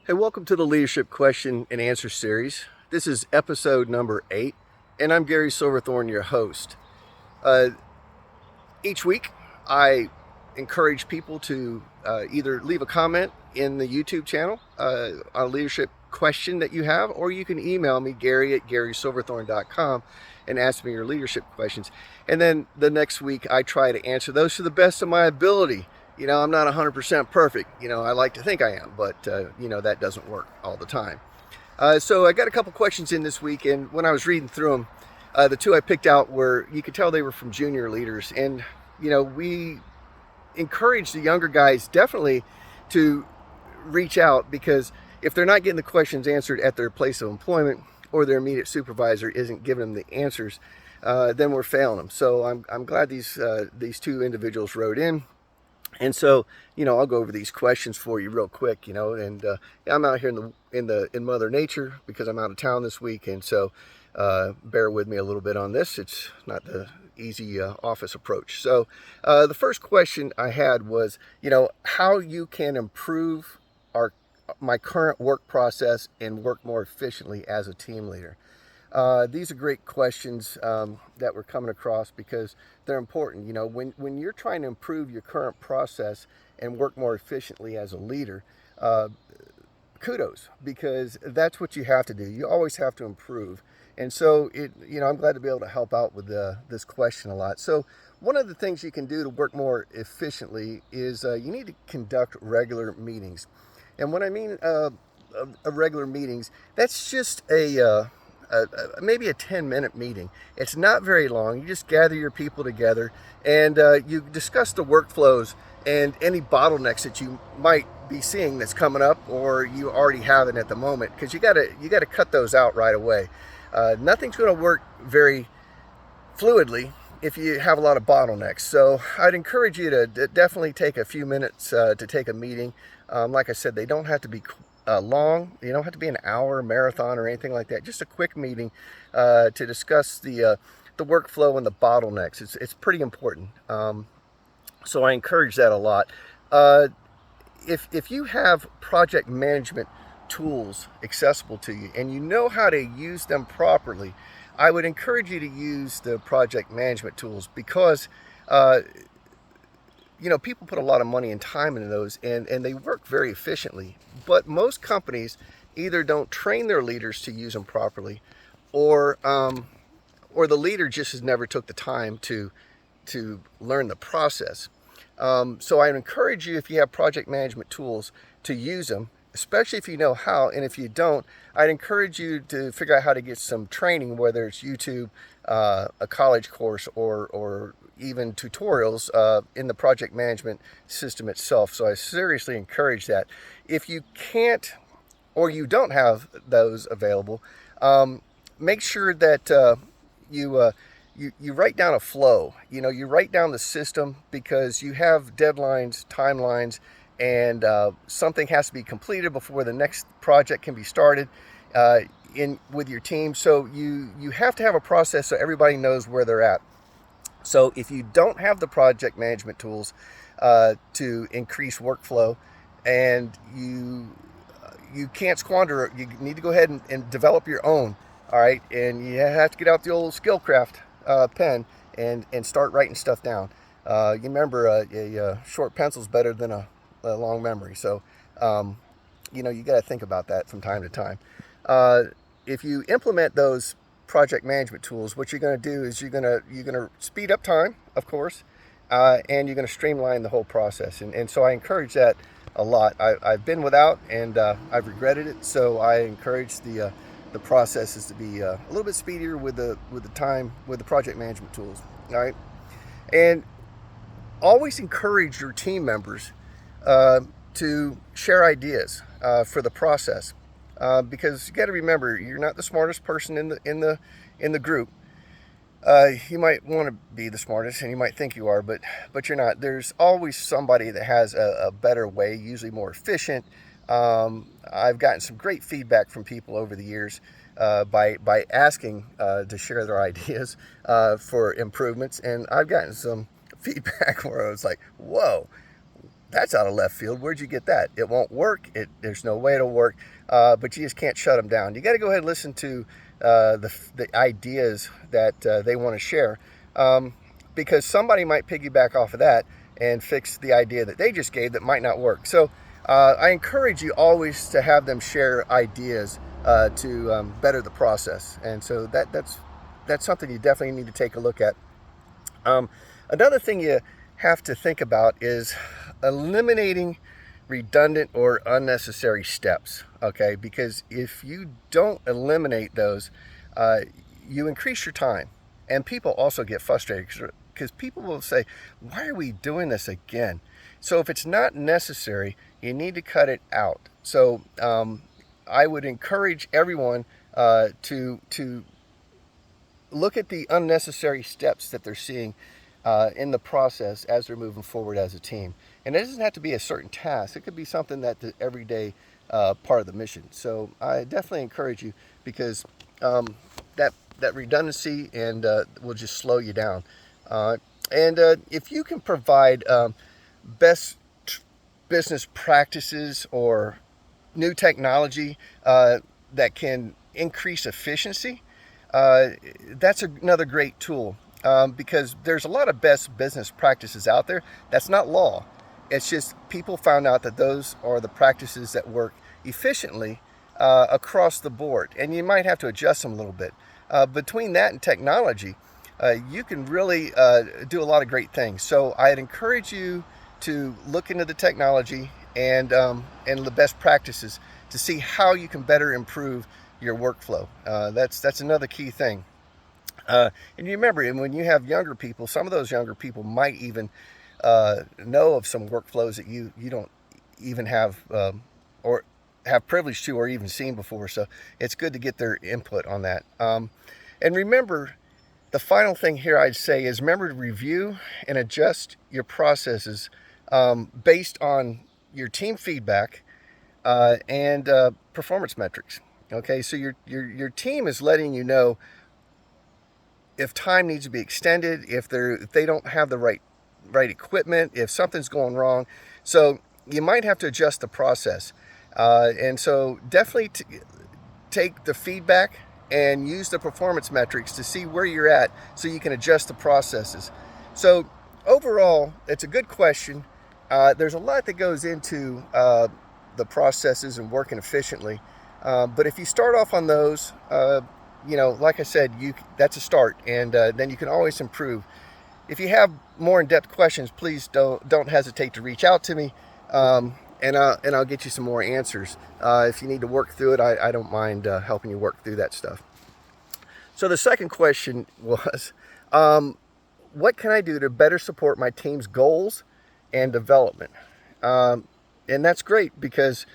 Hey, welcome to the Leadership Question and Answer Series. This is episode number 8, and I'm Gary Silverthorn, your host. Uh, each week, I encourage people to either leave a comment in the YouTube channel on a leadership question that you have, or you can email me, Gary@GarySilverthorn.com, and ask me your leadership questions. And then the next week, I try to answer those to the best of my ability. I'm not 100% perfect. I like to think I am, but, that doesn't work all the time. So I got a couple questions in this week, and when I was reading through them, the two I picked out were, you could tell they were from junior leaders. And, we encourage the younger guys definitely to reach out, because if they're not getting the questions answered at their place of employment, or their immediate supervisor isn't giving them the answers, then we're failing them. So I'm glad these two individuals wrote in. And so, I'll go over these questions for you real quick, and I'm out here in Mother Nature because I'm out of town this week, and so bear with me a little bit on this. It's not the easy office approach. So the first question I had was, how you can improve my current work process and work more efficiently as a team leader. These are great questions that we're coming across because they're important. When you're trying to improve your current process and work more efficiently as a leader, kudos, because that's what you have to do. You always have to improve. And so, I'm glad to be able to help out with this question a lot. So one of the things you can do to work more efficiently is you need to conduct regular meetings. And when I mean regular meetings, that's just maybe a 10-minute meeting. It's not very long. You just gather your people together and you discuss the workflows and any bottlenecks that you might be seeing that's coming up, or you already have it at the moment, because you got to cut those out right away. Nothing's going to work very fluidly if you have a lot of bottlenecks. So I'd encourage you to definitely take a few minutes to take a meeting. Like I said, they don't have to be long. You don't have to be an hour marathon or anything like that. Just a quick meeting to discuss the workflow and the bottlenecks. It's pretty important. So I encourage that a lot. If you have project management tools accessible to you and you know how to use them properly, I would encourage you to use the project management tools, because people put a lot of money and time into those, and they work very efficiently. But most companies either don't train their leaders to use them properly, or the leader just has never took the time to learn the process. So I would encourage you, if you have project management tools, to use them, especially if you know how. And if you don't, I'd encourage you to figure out how to get some training, whether it's YouTube, a college course, or even tutorials in the project management system itself. So I seriously encourage that. If you can't, or you don't have those available, make sure that you write down a flow. You write down the system, because you have deadlines, timelines, and something has to be completed before the next project can be started with your team. So you have to have a process so everybody knows where they're at. So if you don't have the project management tools to increase workflow, and you can't squander it, you need to go ahead and develop your own. All right, and you have to get out the old Skillcraft pen and start writing stuff down. You remember a short pencil is better than a long memory. So you got to think about that from time to time. If you implement those project management tools, what you're going to do is you're going to speed up time, of course, and you're going to streamline the whole process. And so I encourage that a lot. I've been without, and I've regretted it. So I encourage the processes to be a little bit speedier with the project management tools. All right, and always encourage your team members to share ideas for the process, because you got to remember, you're not the smartest person in the group. You might want to be the smartest, and you might think you are, but you're not. There's always somebody that has a better way, usually more efficient. I've gotten some great feedback from people over the years by asking to share their ideas for improvements, and I've gotten some feedback where I was like, "Whoa, that's out of left field. Where'd you get that? It won't work. There's no way it'll work. But you just can't shut them down. You got to go ahead and listen to the ideas that they want to share, because somebody might piggyback off of that and fix the idea that they just gave that might not work. So I encourage you always to have them share ideas to better the process. And so that's something you definitely need to take a look at. Another thing you have to think about is eliminating redundant or unnecessary steps, okay? Because if you don't eliminate those, you increase your time. And people also get frustrated because people will say, why are we doing this again? So if it's not necessary, you need to cut it out. So I would encourage everyone to look at the unnecessary steps that they're seeing in the process as they're moving forward as a team. And it doesn't have to be a certain task. It could be something that's the everyday part of the mission. So I definitely encourage you, because that redundancy and will just slow you down. And if you can provide best business practices or new technology that can increase efficiency, that's another great tool, because there's a lot of best business practices out there. That's not law. It's just people found out that those are the practices that work efficiently across the board. And you might have to adjust them a little bit. Between that and technology, you can really do a lot of great things. So I'd encourage you to look into the technology and the best practices to see how you can better improve your workflow. That's another key thing. And you remember, when you have younger people, some of those younger people might even know of some workflows that you don't even have or have privilege to or even seen before. So it's good to get their input on that. And remember, the final thing here I'd say is remember to review and adjust your processes based on your team feedback and performance metrics. Okay, so your team is letting you know if time needs to be extended, if they don't have the right equipment, if something's going wrong. So you might have to adjust the process. And so definitely take the feedback and use the performance metrics to see where you're at so you can adjust the processes. So overall, it's a good question. There's a lot that goes into the processes and working efficiently. But if you start off on those, like I said, that's a start, and then you can always improve. If you have more in-depth questions, please don't hesitate to reach out to me, and I'll get you some more answers. If you need to work through it, I don't mind helping you work through that stuff. So the second question was, what can I do to better support my team's goals and development? And that's great, because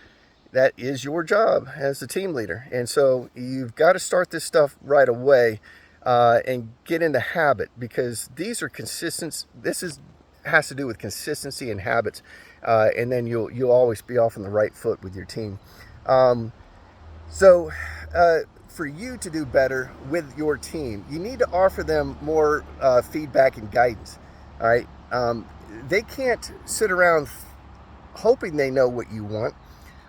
that is your job as the team leader. And so you've got to start this stuff right away and get in the habit, because these are consistent. Has to do with consistency and habits, and then you'll always be off on the right foot with your team. So for you to do better with your team, you need to offer them more feedback and guidance. All right, they can't sit around hoping they know what you want.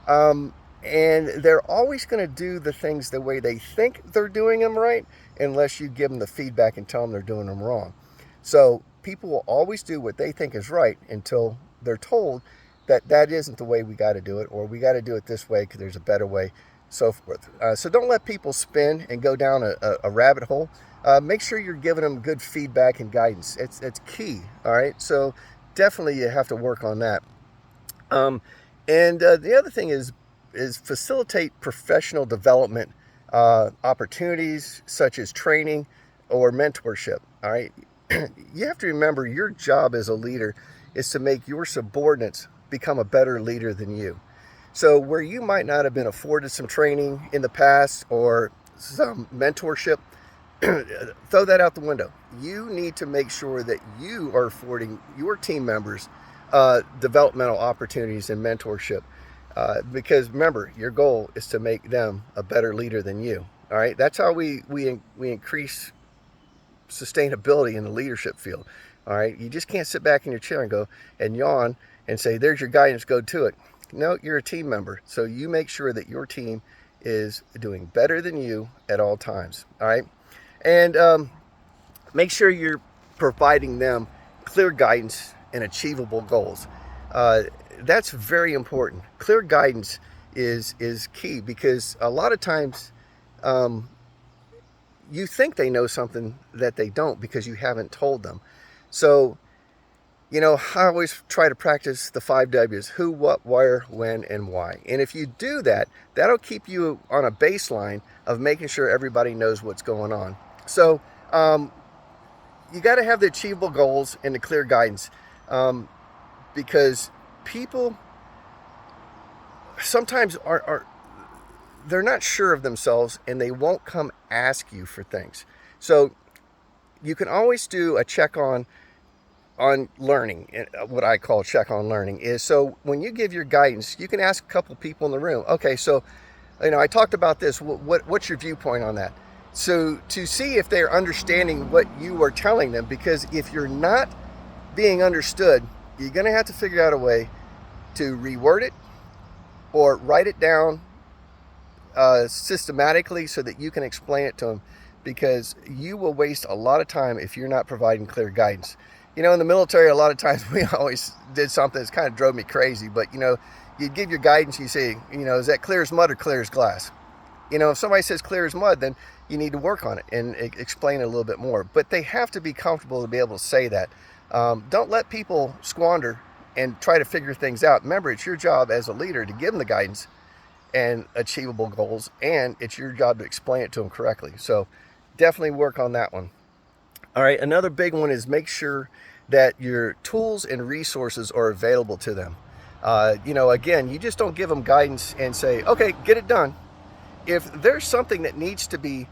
And they're always going to do the things the way they think they're doing them right, unless you give them the feedback and tell them they're doing them wrong. So people will always do what they think is right until they're told that isn't the way we got to do it, or we got to do it this way because there's a better way, so forth. So don't let people spin and go down a rabbit hole. Make sure you're giving them good feedback and guidance. It's key. All right. So definitely you have to work on that. And the other thing is facilitate professional development opportunities such as training or mentorship. All right, you have to remember your job as a leader is to make your subordinates become a better leader than you. So where you might not have been afforded some training in the past or some mentorship, throw that out the window. You need to make sure that you are affording your team members developmental opportunities and mentorship, because remember, your goal is to make them a better leader than you. All right, that's how we increase sustainability in the leadership field. All right, you just can't sit back in your chair and go and yawn and say, there's your guidance, go to it. No, you're a team member. So you make sure that your team is doing better than you at all times. All right. And make sure you're providing them clear guidance and achievable goals. That's very important. Clear guidance is key, because a lot of times you think they know something that they don't because you haven't told them. So, I always try to practice the 5 W's: who, what, where, when, and why. And if you do that, that'll keep you on a baseline of making sure everybody knows what's going on. So you got to have the achievable goals and the clear guidance, because people sometimes are they're not sure of themselves, and they won't come ask you for things. So you can always do a check on learning. What I call check on learning is, so when you give your guidance, you can ask a couple people in the room, okay, so I talked about this, what's your viewpoint on that? So to see if they're understanding what you are telling them, because if you're not being understood, you're going to have to figure out a way to reword it or write it down systematically so that you can explain it to them, because you will waste a lot of time if you're not providing clear guidance. In the military, a lot of times we always did something that's kind of drove me crazy, but you give your guidance, you say, is that clear as mud or clear as glass? If somebody says clear as mud, then you need to work on it and explain it a little bit more. But they have to be comfortable to be able to say that. Don't let people squander and try to figure things out. Remember, it's your job as a leader to give them the guidance and achievable goals, and it's your job to explain it to them correctly. So definitely work on that one. All right, another big one is make sure that your tools and resources are available to them. Again, you just don't give them guidance and say, okay, get it done. If there's something that needs to be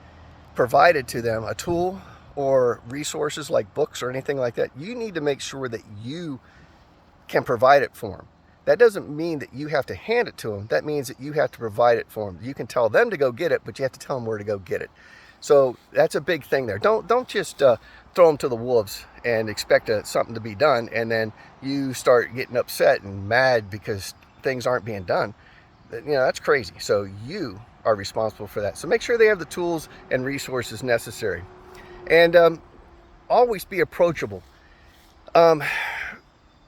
provided to them, a tool or resources like books or anything like that, you need to make sure that you can provide it for them. That doesn't mean that you have to hand it to them. That means that you have to provide it for them. You can tell them to go get it, but you have to tell them where to go get it. So that's a big thing there. Don't just throw them to the wolves and expect something to be done, and then you start getting upset and mad because things aren't being done. That's crazy. So you are responsible for that. So make sure they have the tools and resources necessary. And always be approachable.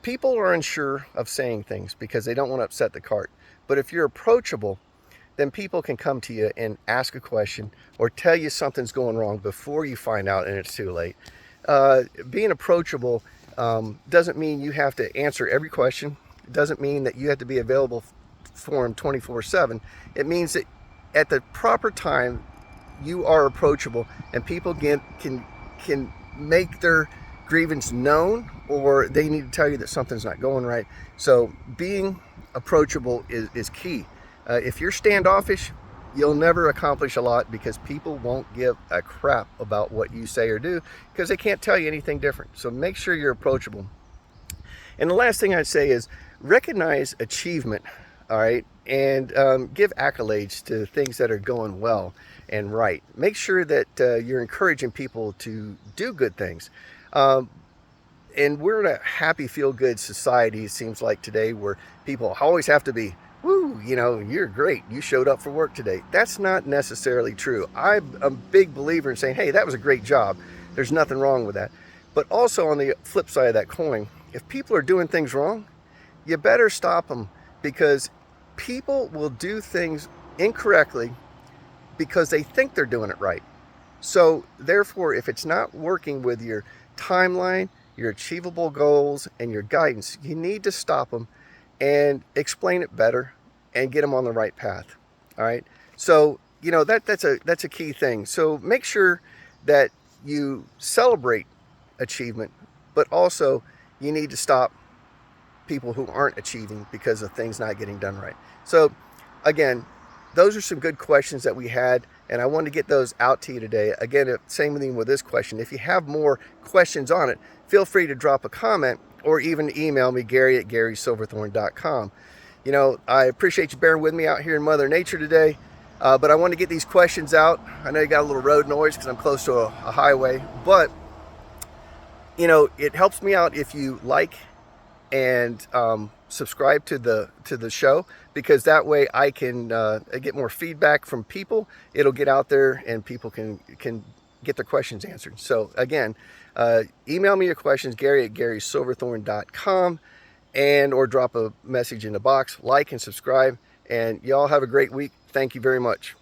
People are unsure of saying things because they don't want to upset the cart. But if you're approachable, then people can come to you and ask a question or tell you something's going wrong before you find out and it's too late. Being approachable doesn't mean you have to answer every question. It doesn't mean that you have to be available for them 24/7. It means that at the proper time, you are approachable, and people can make their grievance known, or they need to tell you that something's not going right. So being approachable is key. If you're standoffish, you'll never accomplish a lot, because people won't give a crap about what you say or do because they can't tell you anything different. So make sure you're approachable. And the last thing I'd say is recognize achievement, all right, and give accolades to things that are going well and right. Make sure that you're encouraging people to do good things. And we're in a happy, feel-good society, it seems like today, where people always have to be, woo, you're great, you showed up for work today. That's not necessarily true. I'm a big believer in saying, hey, that was a great job. There's nothing wrong with that. But also on the flip side of that coin, if people are doing things wrong, you better stop them, because people will do things incorrectly because they think they're doing it right. So therefore, if it's not working with your timeline, your achievable goals, and your guidance, you need to stop them and explain it better and get them on the right path. All right. So, that's a key thing. So make sure that you celebrate achievement, but also you need to stop people who aren't achieving because of things not getting done right. So again, those are some good questions that we had, and I wanted to get those out to you today. Again, same thing with this question. If you have more questions on it, feel free to drop a comment or even email me, Gary@GarySilverthorn.com. I appreciate you bearing with me out here in Mother Nature today, but I want to get these questions out. I know you got a little road noise because I'm close to a highway, but it helps me out if you like and subscribe to the show, because that way I can get more feedback from people. It'll get out there and people can get their questions answered. So again, email me your questions, Gary@GarySilverthorn.com, and or drop a message in the box. Like and subscribe, and y'all have a great week. Thank you very much.